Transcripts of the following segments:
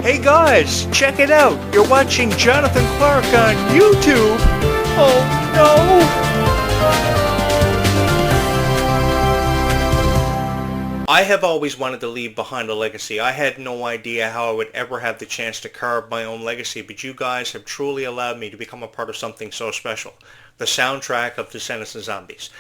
Hey guys, check it out. You're watching Jonathan Clarke on YouTube. Oh no! I have always wanted to leave behind a legacy. I had no idea how I would ever have the chance to carve my own legacy, but you guys have truly allowed me to become a part of something so special. The soundtrack of Descendants and Zombies.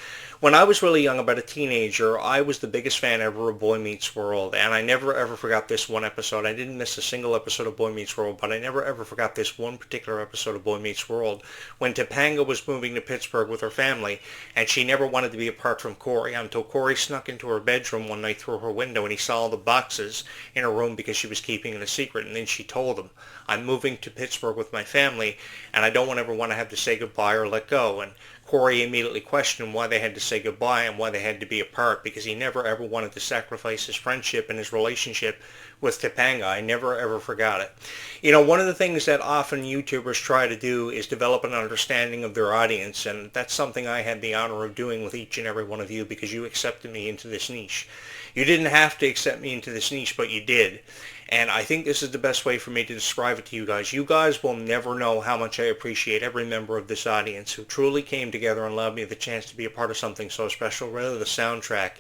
When I was really young, about a teenager, I was the biggest fan ever of Boy Meets World, and I never ever forgot this one episode. I didn't miss a single episode of Boy Meets World, but I never ever forgot this one particular episode of Boy Meets World when Topanga was moving to Pittsburgh with her family, and she never wanted to be apart from Corey until Corey snuck into her bedroom one night through her window, and he saw the boxes in her room because she was keeping it a secret, and then she told him, "I'm moving to Pittsburgh with my family, and I don't ever want to have to say goodbye or let go." And Corey immediately questioned why they had to say goodbye and why they had to be apart, because he never ever wanted to sacrifice his friendship and his relationship with Topanga. I never ever forgot it. You know, one of the things that often YouTubers try to do is develop an understanding of their audience, and that's something I had the honor of doing with each and every one of you because you accepted me into this niche. You didn't have to accept me into this niche, but you did. And I think this is the best way for me to describe it to you guys. You guys will never know how much I appreciate every member of this audience who truly came together and allowed me the chance to be a part of something so special, rather the soundtrack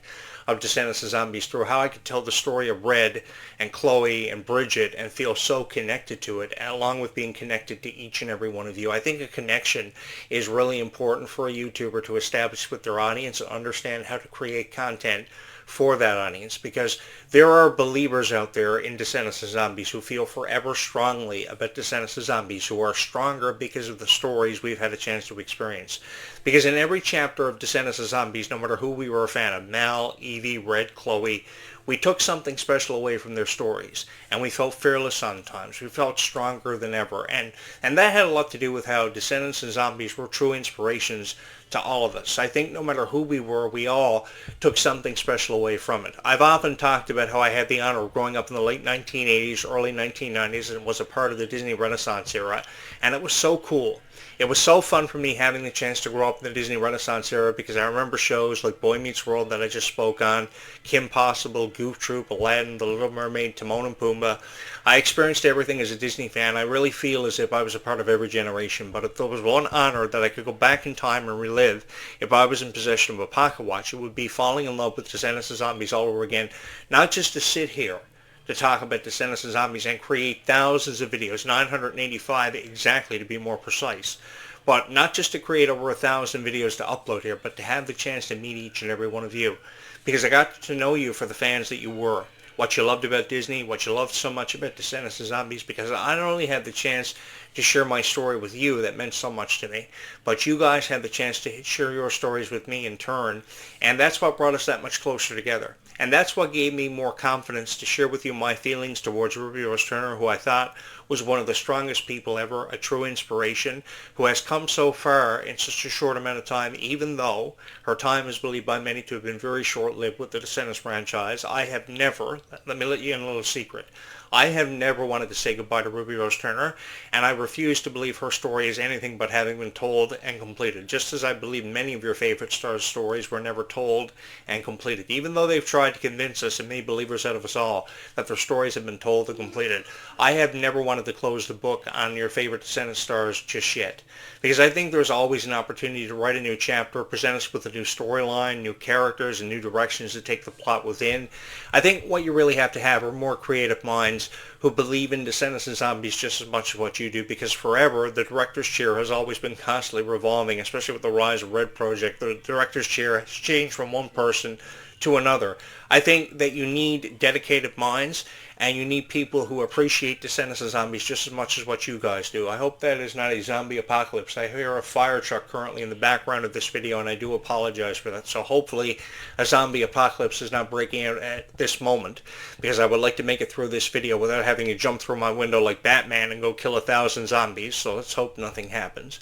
of Descendants and Zombies, through how I could tell the story of Red and Chloe and Bridget and feel so connected to it, along with being connected to each and every one of you. I think a connection is really important for a YouTuber to establish with their audience and understand how to create content for that audience, because there are believers out there in Descendants and Zombies who feel forever strongly about Descendants and Zombies, who are stronger because of the stories we've had a chance to experience. Because in every chapter of Descendants and Zombies, no matter who we were a fan of, Mal, Evie, Red, Chloe, we took something special away from their stories, and we felt fearless sometimes. We felt stronger than ever, and that had a lot to do with how Descendants and Zombies were true inspirations to all of us. I think no matter who we were, we all took something special away from it. I've often talked about how I had the honor of growing up in the late 1980s, early 1990s, and was a part of the Disney Renaissance era, and it was so cool. It was so fun for me having the chance to grow up in the Disney Renaissance era, because I remember shows like Boy Meets World that I just spoke on, Kim Possible, Goof Troop, Aladdin, The Little Mermaid, Timon and Pumbaa. I experienced everything as a Disney fan. I really feel as if I was a part of every generation, but if there was one honor that I could go back in time and relive if I was in possession of a pocket watch, it would be falling in love with Descendants and Zombies all over again, not just to sit here to talk about Descendants and Zombies and create thousands of videos, 985 exactly to be more precise. But not just to create over 1,000 videos to upload here, but to have the chance to meet each and every one of you. Because I got to know you for the fans that you were. What you loved about Disney, what you loved so much about Descendants and Zombies, because I not only had the chance to share my story with you that meant so much to me, but you guys had the chance to share your stories with me in turn, and that's what brought us that much closer together. And that's what gave me more confidence to share with you my feelings towards Ruby Rose Turner, who I thought was one of the strongest people ever, a true inspiration, who has come so far in such a short amount of time, even though her time is believed by many to have been very short-lived with the Descendants franchise. I have never, let me let you in a little secret, I have never wanted to say goodbye to Ruby Rose Turner, and I refuse to believe her story is anything but having been told and completed, just as I believe many of your favorite stars' stories were never told and completed, even though they've tried to convince us and made believers out of us all that their stories have been told and completed. I have never wanted to close the book on your favorite Descendants stars just yet, because I think there's always an opportunity to write a new chapter, present us with a new storyline, new characters, and new directions to take the plot within. I think what you really have to have are more creative minds who believe in Descendants and Zombies just as much as what you do, because forever the director's chair has always been constantly revolving, especially with the rise of Red Project. The director's chair has changed from one person to another. I think that you need dedicated minds, and you need people who appreciate Descendants and Zombies just as much as what you guys do. I hope that is not a zombie apocalypse. I hear a fire truck currently in the background of this video, and I do apologize for that. So hopefully a zombie apocalypse is not breaking out at this moment, because I would like to make it through this video without having to jump through my window like Batman and go kill 1,000 zombies. So let's hope nothing happens.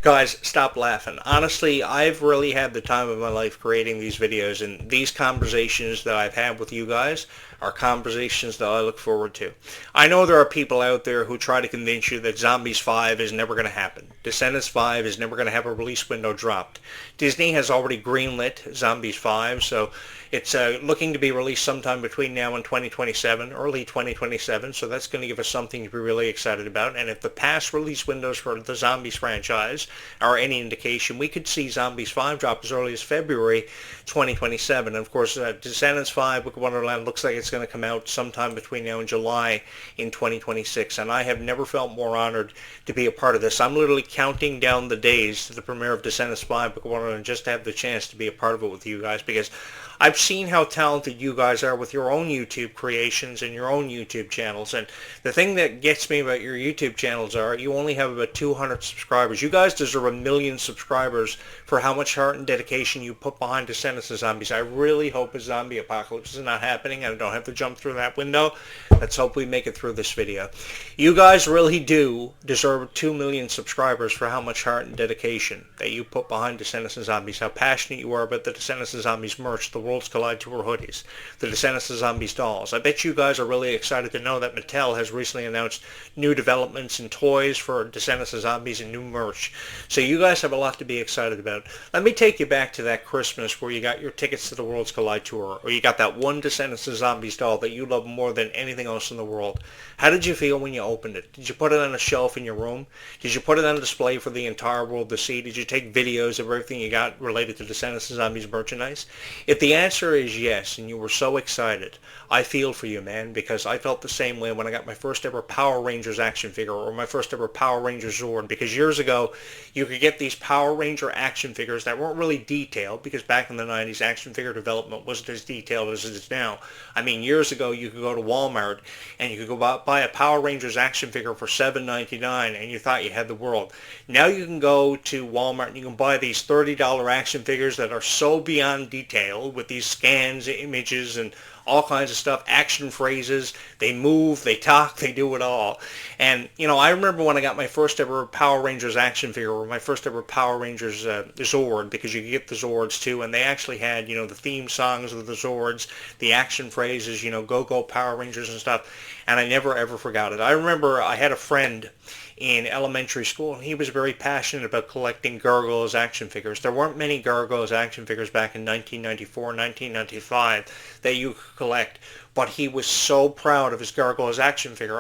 Guys, stop laughing. Honestly, I've really had the time of my life creating these videos, and these conversations that I've had with you guys are conversations that I look forward to. I know there are people out there who try to convince you that Zombies 5 is never going to happen. Descendants 5 is never going to have a release window dropped. Disney has already greenlit Zombies 5, so it's looking to be released sometime between now and 2027, early 2027, so that's going to give us something to be really excited about. And if the past release windows for the Zombies franchise are any indication, we could see Zombies 5 drop as early as February 2027. And of course, Descendants 5, Book of Wonderland, looks like it's going to come out sometime between now and July in 2026. And I have never felt more honored to be a part of this. I'm literally counting down the days to the premiere of Descendants 5, Book of Wonderland, just to have the chance to be a part of it with you guys, because I've seen how talented you guys are with your own YouTube creations and your own YouTube channels. And the thing that gets me about your YouTube channels are you only have about 200 subscribers. You guys deserve 1 million subscribers for how much heart and dedication you put behind Descendants of Zombies. I really hope a zombie apocalypse is not happening and I don't have to jump through that window. Let's hope we make it through this video. You guys really do deserve 2 million subscribers for how much heart and dedication that you put behind Descendants of Zombies, how passionate you are about the Descendants of Zombies merch, the Worlds Collide Tour hoodies, the Descendants of Zombies dolls. I bet you guys are really excited to know that Mattel has recently announced new developments and toys for Descendants of Zombies and new merch. So you guys have a lot to be excited about. Let me take you back to that Christmas where you got your tickets to the Worlds Collide Tour, or you got that one Descendants of Zombies doll that you love more than anything else in the world. How did you feel when you opened it? Did you put it on a shelf in your room? Did you put it on display for the entire world to see? Did you take videos of everything you got related to Descendants of Zombies merchandise? If the answer is yes, and you were so excited, I feel for you, man, because I felt the same way when I got my first ever Power Rangers action figure, or my first ever Power Rangers Zord, because years ago you could get these Power Ranger action figures that weren't really detailed, because back in the 90s action figure development wasn't as detailed as it is now. I mean, years ago you could go to Walmart and you could go buy a Power Rangers action figure for $7.99 and you thought you had the world. Now you can go to Walmart and you can buy these $30 action figures that are so beyond detail with these scans, images, and all kinds of stuff, action phrases. They move, they talk, they do it all. And, you know, I remember when I got my first ever Power Rangers action figure, or my first ever Power Rangers Zord, because you could get the Zords too, and they actually had, you know, the theme songs of the Zords, the action phrases, you know, Go Go Power Rangers and stuff, and I never ever forgot it. I remember I had a friend in elementary school, and he was very passionate about collecting Gargoyles action figures. There weren't many Gargoyles action figures back in 1994, 1995 that you could collect, but he was so proud of his Gargoyles action figure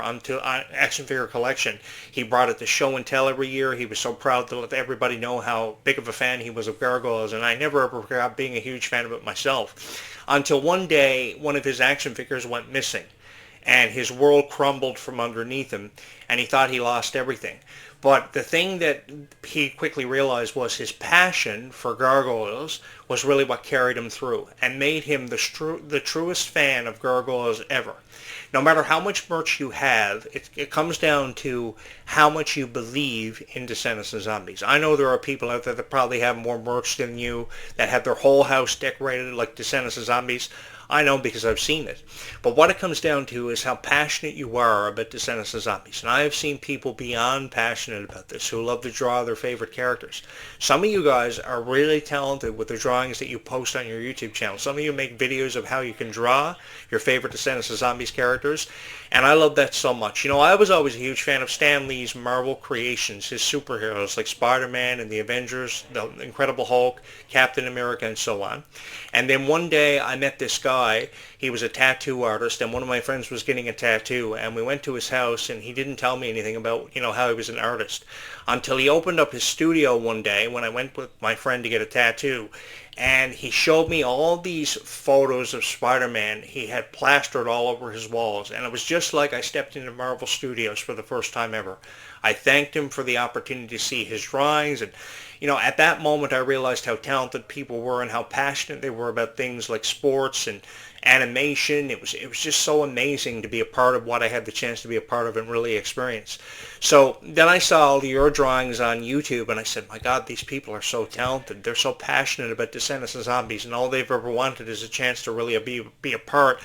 collection. He brought it to show and tell every year. He was so proud to let everybody know how big of a fan he was of Gargoyles, and I never ever forgot being a huge fan of it myself, until one day one of his action figures went missing, and his world crumbled from underneath him, and he thought he lost everything. But the thing that he quickly realized was his passion for Gargoyles was really what carried him through and made him the truest fan of Gargoyles ever. No matter how much merch you have, it comes down to how much you believe in Descendants of Zombies. I know there are people out there that probably have more merch than you, that have their whole house decorated like Descendants of Zombies. I know because I've seen it. But what it comes down to is how passionate you are about Descendants of Zombies. And I have seen people beyond passionate about this who love to draw their favorite characters. Some of you guys are really talented with the drawings that you post on your YouTube channel. Some of you make videos of how you can draw your favorite Descendants of Zombies characters. And I love that so much. You know, I was always a huge fan of Stan Lee's Marvel creations, his superheroes like Spider-Man and the Avengers, the Incredible Hulk, Captain America, and so on. And then one day I met this guy. He was a tattoo artist, and one of my friends was getting a tattoo, and we went to his house, and he didn't tell me anything about, you know, how he was an artist until he opened up his studio one day when I went with my friend to get a tattoo, and he showed me all these photos of Spider-Man he had plastered all over his walls, and it was just like I stepped into Marvel Studios for the first time ever. I thanked him for the opportunity to see his drawings, and you know, at that moment I realized how talented people were and how passionate they were about things like sports and animation. It was just so amazing to be a part of what I had the chance to be a part of and really experience. So then I saw all your drawings on YouTube and I said, my God, these people are so talented. They're so passionate about Descendants of Zombies, and all they've ever wanted is a chance to really be a part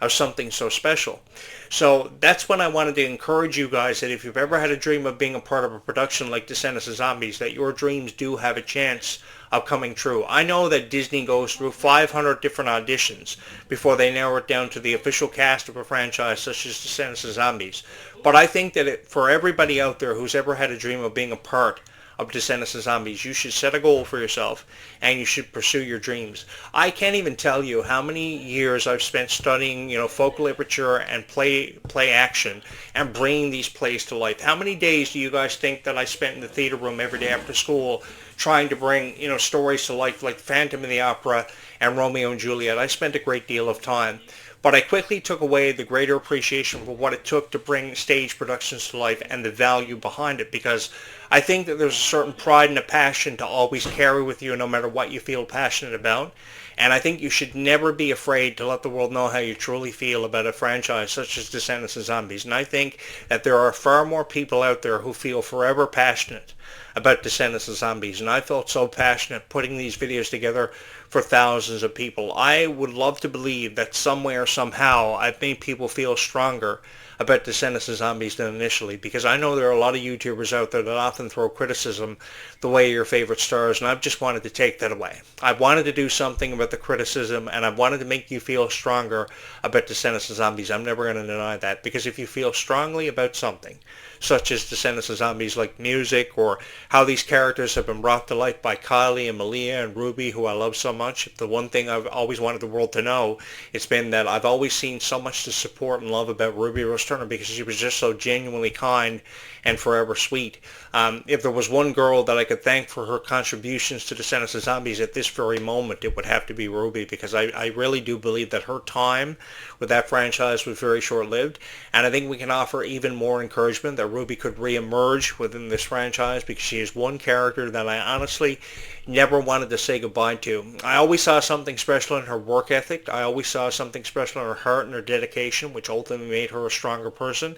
of something so special. So that's when I wanted to encourage you guys that if you've ever had a dream of being a part of a production like Descendants of Zombies, that your dreams do have a chance of coming true. I know that Disney goes through 500 different auditions before they narrow it down to the official cast of a franchise such as Descendants of Zombies. But I think that for everybody out there who's ever had a dream of being a part of Descendants of Zombies, you should set a goal for yourself and you should pursue your dreams. I can't even tell you how many years I've spent studying, folk literature and play action and bringing these plays to life. How many days do you guys think that I spent in the theater room every day after school trying to bring, stories to life like Phantom of the Opera and Romeo and Juliet? I spent a great deal of time. But I quickly took away the greater appreciation for what it took to bring stage productions to life and the value behind it, because I think that there's a certain pride and a passion to always carry with you no matter what you feel passionate about. And I think you should never be afraid to let the world know how you truly feel about a franchise such as Descendants of Zombies. And I think that there are far more people out there who feel forever passionate about Descendants of Zombies. And I felt so passionate putting these videos together for thousands of people. I would love to believe that somewhere, somehow, I've made people feel stronger about Descendants of Zombies than initially, because I know there are a lot of YouTubers out there that often throw criticism the way of your favorite stars, and I've just wanted to take that away. I wanted to do something about the criticism, and I wanted to make you feel stronger about Descendants of Zombies. I'm never going to deny that, because if you feel strongly about something, such as Descendants of Zombies, like music, or how these characters have been brought to life by Kylie and Malia and Ruby, who I love so much. The one thing I've always wanted the world to know, it's been that I've always seen so much to support and love about Ruby Rose Turner, because she was just so genuinely kind and forever sweet. If there was one girl that I could thank for her contributions to Descendants of Zombies at this very moment, it would have to be Ruby, because I really do believe that her time with that franchise was very short-lived, and I think we can offer even more encouragement that Ruby could re-emerge within this franchise, because she is one character that I honestly never wanted to say goodbye to. I always saw something special in her work ethic. I always saw something special in her heart and her dedication, which ultimately made her a stronger person.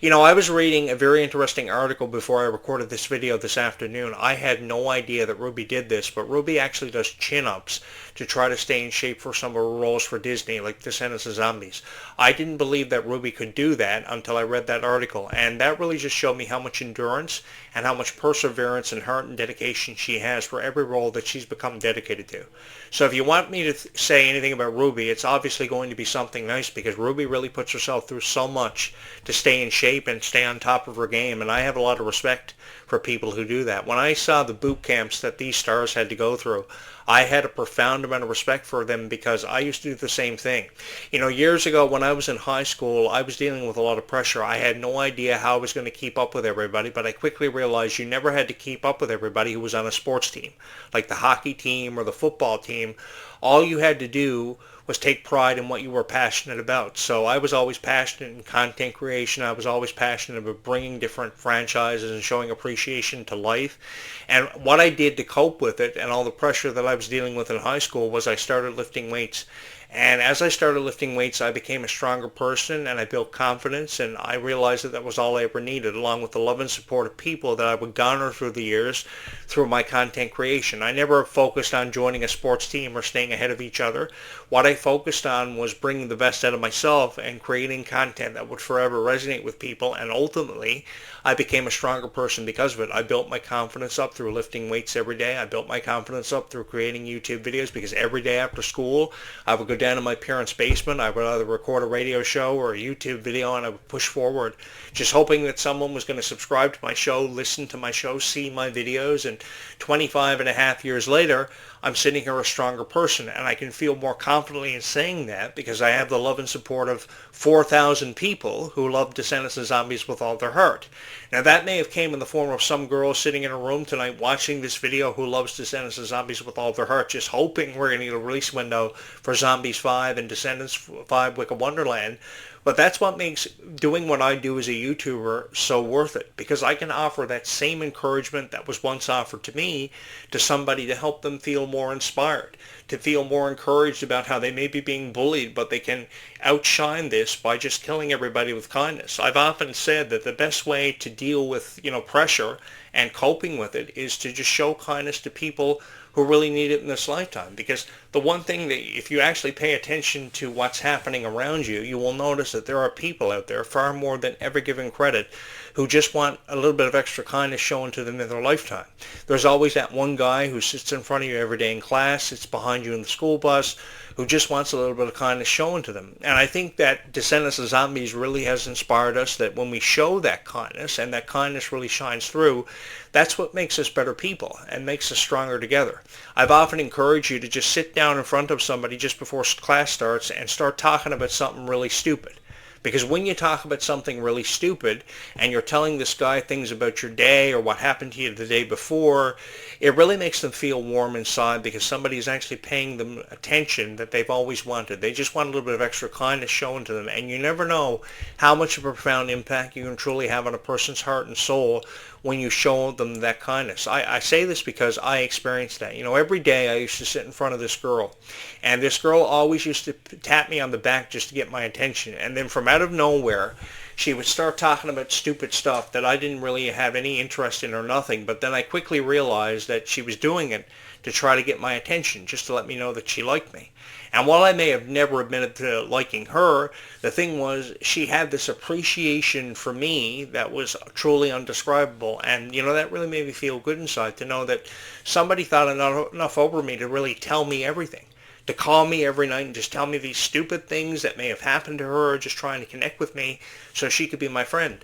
I was reading a very interesting article before I recorded this video this afternoon. I had no idea that Ruby did this, but Ruby actually does chin-ups to try to stay in shape for some of her roles for Disney, like Descendants of Zombies. I didn't believe that Ruby could do that until I read that article, and that really just showed me how much endurance and how much perseverance and heart and dedication she has for every role that she's become dedicated to. So if you want me to say anything about Ruby, it's obviously going to be something nice, because Ruby really puts herself through so much to stay in shape and stay on top of her game, and I have a lot of respect for people who do that. When I saw the boot camps that these stars had to go through, I had a profound amount of respect for them, because I used to do the same thing. Years ago when I was in high school, I was dealing with a lot of pressure. I had no idea how I was going to keep up with everybody, but I quickly realized you never had to keep up with everybody who was on a sports team, like the hockey team or the football team. All you had to do was take pride in what you were passionate about. So I was always passionate in content creation. I was always passionate about bringing different franchises and showing appreciation to life. And what I did to cope with it and all the pressure that I was dealing with in high school was I started lifting weights. And as I started lifting weights, I became a stronger person, and I built confidence, and I realized that that was all I ever needed, along with the love and support of people that I would garner through the years through my content creation. I never focused on joining a sports team or staying ahead of each other. What I focused on was bringing the best out of myself and creating content that would forever resonate with people, and ultimately I became a stronger person because of it. I built my confidence up through lifting weights every day. I built my confidence up through creating YouTube videos, because every day after school I would go down in my parents' basement. I would either record a radio show or a YouTube video, and I would push forward, just hoping that someone was going to subscribe to my show, listen to my show, see my videos. And 25 and a half years later, I'm sitting here a stronger person, and I can feel more confidently in saying that because I have the love and support of 4,000 people who love Descendants of Zombies with all their heart. Now that may have came in the form of some girl sitting in a room tonight watching this video who loves Descendants of Zombies with all their heart, just hoping we're going to get a release window for Zombies 5 and Descendants 5 Wicked Wonderland. But that's what makes doing what I do as a YouTuber so worth it, because I can offer that same encouragement that was once offered to me to somebody to help them feel more inspired, to feel more encouraged about how they may be being bullied, but they can outshine this by just killing everybody with kindness. I've often said that the best way to deal with, pressure and coping with it is to just show kindness to people who really need it in this lifetime, because the one thing that if you actually pay attention to what's happening around you, you will notice that there are people out there, far more than ever given credit, who just want a little bit of extra kindness shown to them in their lifetime. There's always that one guy who sits in front of you every day in class, sits behind you in the school bus, who just wants a little bit of kindness shown to them. And I think that Descendants of Zombies really has inspired us, that when we show that kindness, and that kindness really shines through, that's what makes us better people and makes us stronger together. I've often encouraged you to just sit down in front of somebody just before class starts and start talking about something really stupid. Because when you talk about something really stupid and you're telling this guy things about your day or what happened to you the day before, it really makes them feel warm inside, because somebody is actually paying them attention that they've always wanted. They just want a little bit of extra kindness shown to them. And you never know how much of a profound impact you can truly have on a person's heart and soul when you show them that kindness. I say this because I experienced that. Every day I used to sit in front of this girl, and this girl always used to tap me on the back just to get my attention. And then from out of nowhere, she would start talking about stupid stuff that I didn't really have any interest in or nothing. But then I quickly realized that she was doing it to try to get my attention, just to let me know that she liked me. And while I may have never admitted to liking her, the thing was, she had this appreciation for me that was truly undescribable. And, that really made me feel good inside, to know that somebody thought enough over me to really tell me everything. To call me every night and just tell me these stupid things that may have happened to her, just trying to connect with me so she could be my friend.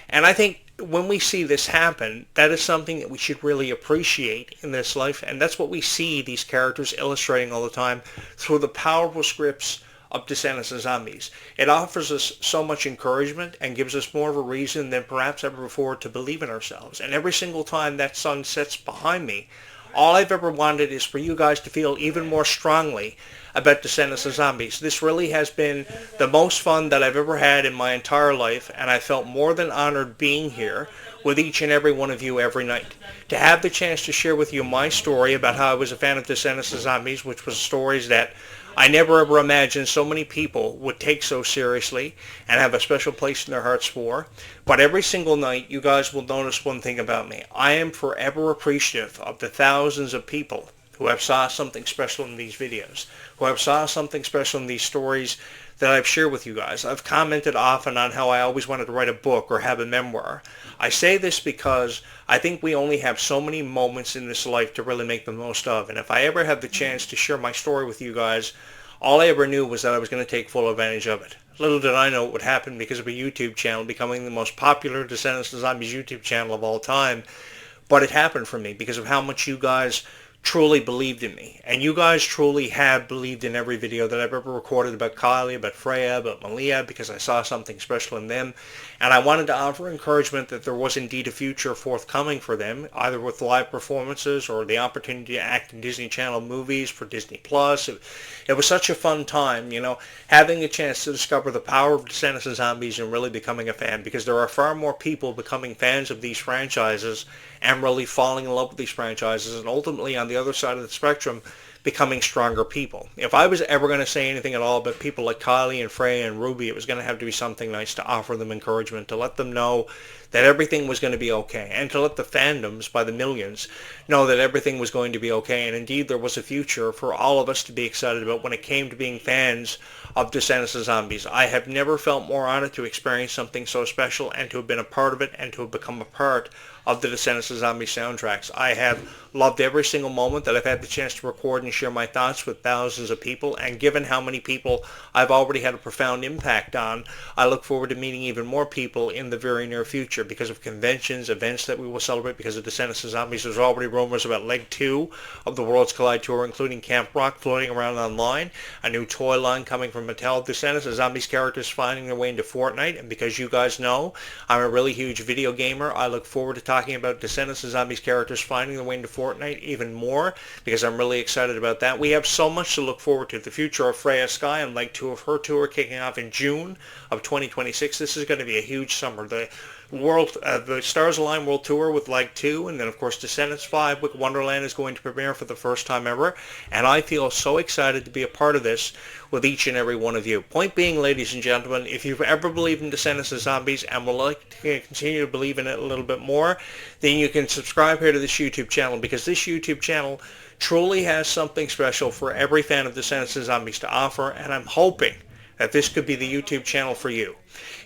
And I think when we see this happen, that is something that we should really appreciate in this life. And that's what we see these characters illustrating all the time through the powerful scripts of Descendants of Zombies. It offers us so much encouragement and gives us more of a reason than perhaps ever before to believe in ourselves. And every single time that sun sets behind me, all I've ever wanted is for you guys to feel even more strongly about Descendants of Zombies. This really has been the most fun that I've ever had in my entire life, and I felt more than honored being here with each and every one of you every night. To have the chance to share with you my story about how I was a fan of Descendants of Zombies, which was stories that I never ever imagined so many people would take so seriously and have a special place in their hearts for. But every single night, you guys will notice one thing about me. I am forever appreciative of the thousands of people who have saw something special in these videos, who have saw something special in these stories that I've shared with you guys. I've commented often on how I always wanted to write a book or have a memoir. I say this because I think we only have so many moments in this life to really make the most of. And if I ever have the chance to share my story with you guys, all I ever knew was that I was going to take full advantage of it. Little did I know it would happen because of a YouTube channel becoming the most popular Descendants of Zombies YouTube channel of all time. But it happened for me because of how much you guys truly believed in me. And you guys truly have believed in every video that I've ever recorded about Kylie, about Freya, about Malia, because I saw something special in them. And I wanted to offer encouragement that there was indeed a future forthcoming for them, either with live performances or the opportunity to act in Disney Channel movies for Disney Plus. It was such a fun time, having a chance to discover the power of Descendants of Zombies and really becoming a fan, because there are far more people becoming fans of these franchises and really falling in love with these franchises, and ultimately on the other side of the spectrum, becoming stronger people. If I was ever going to say anything at all about people like Kylie and Freya and Ruby, it was going to have to be something nice to offer them encouragement, to let them know that everything was going to be okay, and to let the fandoms by the millions know that everything was going to be okay, and indeed there was a future for all of us to be excited about when it came to being fans of Descendants of Zombies. I have never felt more honored to experience something so special and to have been a part of it and to have become a part of the Descendants of Zombies soundtracks. I have loved every single moment that I've had the chance to record and share my thoughts with thousands of people, and given how many people I've already had a profound impact on, I look forward to meeting even more people in the very near future because of conventions, events that we will celebrate because of Descendants of Zombies. There's already rumors about Leg 2 of the Worlds Collide Tour, including Camp Rock floating around online, a new toy line coming from Mattel, Descendants of Zombies characters finding their way into Fortnite, and because you guys know I'm a really huge video gamer, I look forward to talking about Descendants of Zombies characters finding their way into Fortnite even more, because I'm really excited about that. We have so much to look forward to. The future of Freya Sky and Leg 2 of her tour kicking off in June of 2026. This is going to be a huge summer. The Stars Align World Tour with Leg 2, and then of course Descendants 5 with Wonderland is going to premiere for the first time ever, and I feel so excited to be a part of this with each and every one of you. Point being, ladies and gentlemen, if you've ever believed in Descendants of Zombies and would like to continue to believe in it a little bit more, then you can subscribe here to this YouTube channel, because this YouTube channel truly has something special for every fan of Descendants and Zombies to offer, and I'm hoping that this could be the YouTube channel for you.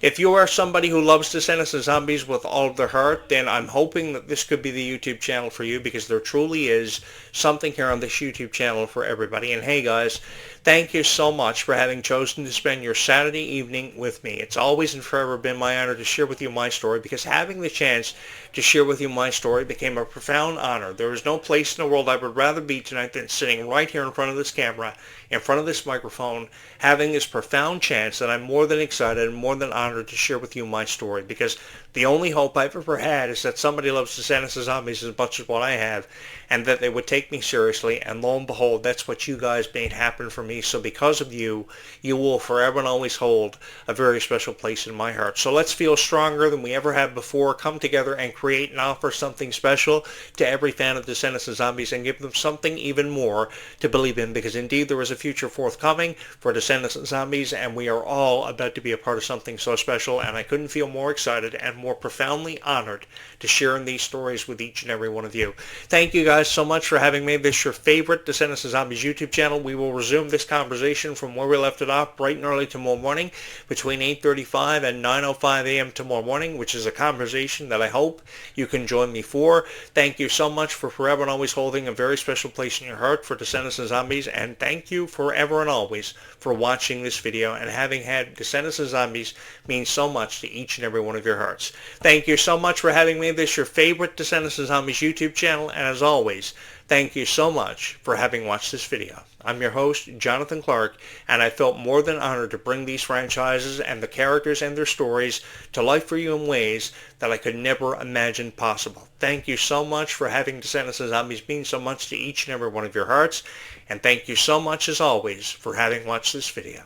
If you are somebody who loves Descendants and Zombies with all of their heart, then I'm hoping that this could be the YouTube channel for you, because there truly is something here on this YouTube channel for everybody. And hey guys, thank you so much for having chosen to spend your Saturday evening with me. It's always and forever been my honor to share with you my story, because having the chance to share with you my story became a profound honor. There is no place in the world I would rather be tonight than sitting right here in front of this camera, in front of this microphone, having this profound chance that I'm more than excited and more than honored to share with you my story, because the only hope I've ever had is that somebody loves Descendants and Zombies as much as what I have, and that they would take me seriously, and lo and behold, that's what you guys made happen for me. So because of you, you will forever and always hold a very special place in my heart. So let's feel stronger than we ever have before, come together and create and offer something special to every fan of Descendants and Zombies, and give them something even more to believe in, because indeed there is a future forthcoming for Descendants and Zombies, and we are all about to be a part of something so special, and I couldn't feel more excited and more profoundly honored to share in these stories with each and every one of you. Thank you guys so much for having made this your favorite Descendants and Zombies YouTube channel. We will resume this conversation from where we left it off bright and early tomorrow morning between 8:35 and 9:05 a.m. tomorrow morning, which is a conversation that I hope you can join me for. Thank you so much for forever and always holding a very special place in your heart for Descendants and Zombies, and thank you forever and always for watching this video and having had Descendants and Zombies mean so much to each and every one of your hearts. Thank you so much for having made this your favorite Descendants and Zombies YouTube channel, and as always, thank you so much for having watched this video. I'm your host, Jonathan Clarke, and I felt more than honored to bring these franchises and the characters and their stories to life for you in ways that I could never imagine possible. Thank you so much for having Descendants and Zombies mean so much to each and every one of your hearts, and thank you so much, as always, for having watched this video.